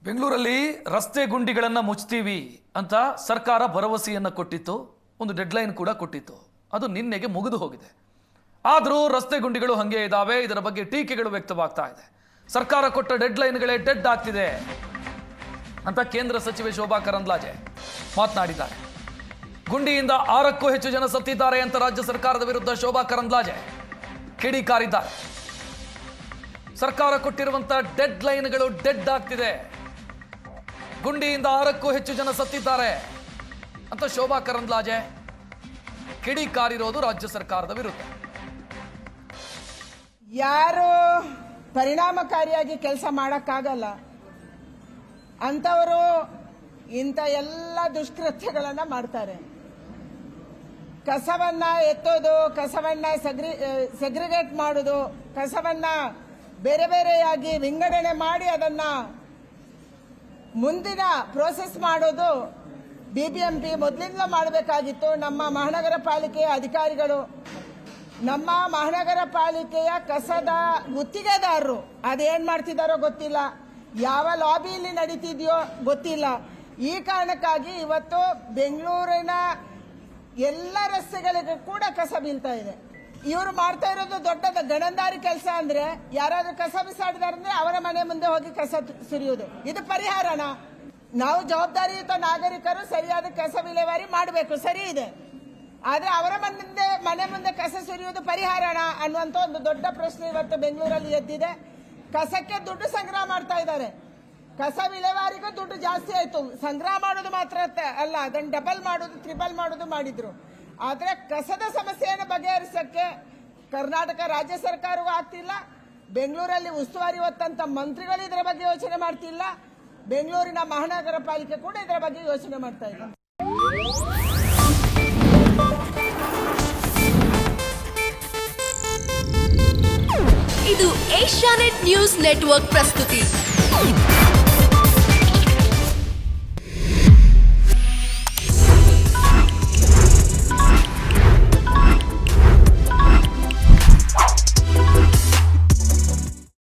ಬೆಂಗಳೂರಲ್ಲಿ ರಸ್ತೆ ಗುಂಡಿಗಳನ್ನು ಮುಚ್ತೀವಿ ಅಂತ ಸರ್ಕಾರ ಭರವಸೆಯನ್ನು ಕೊಟ್ಟಿತ್ತು, ಒಂದು ಡೆಡ್ಲೈನ್ ಕೂಡ ಕೊಟ್ಟಿತ್ತು. ಅದು ನಿನ್ನೆಗೆ ಮುಗಿದು ಹೋಗಿದೆ. ಆದರೂ ರಸ್ತೆ ಗುಂಡಿಗಳು ಹಂಗೆ ಇದ್ದಾವೆ. ಇದರ ಬಗ್ಗೆ ಟೀಕೆಗಳು ವ್ಯಕ್ತವಾಗ್ತಾ ಇದೆ. ಸರ್ಕಾರ ಕೊಟ್ಟ ಡೆಡ್ಲೈನ್ಗಳೇ ಡೆಡ್ ಆಗ್ತಿದೆ ಅಂತ ಕೇಂದ್ರ ಸಚಿವೆ ಶೋಭಾ ಕರಂದ್ಲಾಜೆ ಮಾತನಾಡಿದ್ದಾರೆ. ಗುಂಡಿಯಿಂದ 6ಕ್ಕೂ ಹೆಚ್ಚು ಜನ ಸತ್ತಿದ್ದಾರೆ ಅಂತ ರಾಜ್ಯ ಸರ್ಕಾರದ ವಿರುದ್ಧ ಶೋಭಾ ಕರಂದ್ಲಾಜೆ ಕಿಡಿಕಾರಿದ್ದಾರೆ. ಸರ್ಕಾರ ಕೊಟ್ಟಿರುವಂತಹ ಡೆಡ್ಲೈನ್ಗಳು ಡೆಡ್ ಆಗ್ತಿದೆ, ಗುಂಡಿಯಿಂದ 6ಕ್ಕೂ ಹೆಚ್ಚು ಜನ ಸತ್ತಿದ್ದಾರೆ ಅಂತ ಶೋಭಾ ಕರಂದ್ಲಾಜೆ ಕಿಡಿಕಾರಿರೋದು ರಾಜ್ಯ ಸರ್ಕಾರದ ವಿರುದ್ಧ. ಯಾರು ಪರಿಣಾಮಕಾರಿಯಾಗಿ ಕೆಲಸ ಮಾಡಕ್ಕಾಗಲ್ಲ ಅಂತವರು ಇಂಥ ಎಲ್ಲ ದುಷ್ಕೃತ್ಯಗಳನ್ನ ಮಾಡ್ತಾರೆ. ಕಸವನ್ನ ಎತ್ತೋದು, ಕಸವನ್ನ ಸೆಗ್ರಿಗೇಟ್ ಮಾಡೋದು, ಕಸವನ್ನ ಬೇರೆ ಬೇರೆಯಾಗಿ ವಿಂಗಡಣೆ ಮಾಡಿ ಅದನ್ನ ಮುಂದಿನ ಪ್ರೋಸೆಸ್ ಮಾಡೋದು ಬಿಬಿಎಂಪಿ ಮೊದಲಿಂದ ಮಾಡಬೇಕಾಗಿತ್ತು. ನಮ್ಮ ಮಹಾನಗರ ಪಾಲಿಕೆಯ ಅಧಿಕಾರಿಗಳು, ನಮ್ಮ ಮಹಾನಗರ ಪಾಲಿಕೆಯ ಕಸದ ಗುತ್ತಿಗೆದಾರರು ಅದೇನ್ ಮಾಡ್ತಿದಾರೋ ಗೊತ್ತಿಲ್ಲ, ಯಾವ ಲಾಬಿಯಲ್ಲಿ ನಡೀತಿದೆಯೋ ಗೊತ್ತಿಲ್ಲ. ಈ ಕಾರಣಕ್ಕಾಗಿ ಇವತ್ತು ಬೆಂಗಳೂರಿನ ಎಲ್ಲ ರಸ್ತೆಗಳಿಗೂ ಕೂಡ ಕಸ ಬೀಳ್ತಾ ಇದೆ. ಇವರು ಮಾಡ್ತಾ ಇರೋದು ದೊಡ್ಡ ಗಣಂದಾರಿ ಕೆಲಸ. ಅಂದ್ರೆ ಯಾರಾದ್ರೂ ಕಸ ಬಿಸಾಡಿದಾರಂದ್ರೆ ಅವರ ಮನೆ ಮುಂದೆ ಹೋಗಿ ಕಸ ಸುರಿಯುವುದು, ಇದು ಪರಿಹಾರನ? ನಾವು ಜವಾಬ್ದಾರಿಯುತ ನಾಗರಿಕರು ಸರಿಯಾದ ಕಸ ವಿಲೇವಾರಿ ಮಾಡಬೇಕು, ಸರಿ ಇದೆ. ಆದ್ರೆ ಅವರ ಮನೆ ಮುಂದೆ ಕಸ ಸುರಿಯುವುದು ಪರಿಹಾರನ ಅನ್ನುವಂತ ಒಂದು ದೊಡ್ಡ ಪ್ರಶ್ನೆ ಇವತ್ತು ಬೆಂಗಳೂರಲ್ಲಿ ಎದ್ದಿದೆ. ಕಸಕ್ಕೆ ದುಡ್ಡು ಸಂಗ್ರಹ ಮಾಡ್ತಾ ಇದ್ದಾರೆ, ಕಸ ವಿಲೇವಾರಿಗೂ ದುಡ್ಡು ಜಾಸ್ತಿ ಆಯ್ತು. ಸಂಗ್ರಹ ಮಾಡೋದು ಮಾತ್ರ ಅಲ್ಲ, ಅದನ್ನು ಡಬಲ್ ಮಾಡೋದು, ಟ್ರಿಬಲ್ ಮಾಡೋದು ಮಾಡಿದ್ರು. ಆದ್ರೆ ಕಸದ ಸಮಸ್ಯೆಯನ್ನು ಬಗೆಹರಿಸಕ್ಕೆ ಕರ್ನಾಟಕ ರಾಜ್ಯ ಸರ್ಕಾರವೂ ಆಗ್ತಿಲ್ಲ, ಬೆಂಗಳೂರಲ್ಲಿ ಉಸ್ತುವಾರಿ ಹೊತ್ತಂತ ಮಂತ್ರಿಗಳು ಇದರ ಬಗ್ಗೆ ಯೋಚನೆ ಮಾಡ್ತಿಲ್ಲ, ಬೆಂಗಳೂರಿನ ಮಹಾನಗರ ಪಾಲಿಕೆ ಕೂಡ ಇದರ ಬಗ್ಗೆ ಯೋಚನೆ ಮಾಡ್ತಾ ಇಲ್ಲ. ಇದು ಏಷ್ಯಾನೆಟ್ ನ್ಯೂಸ್ ನೆಟ್ವರ್ಕ್ ಪ್ರಸ್ತುತಿ.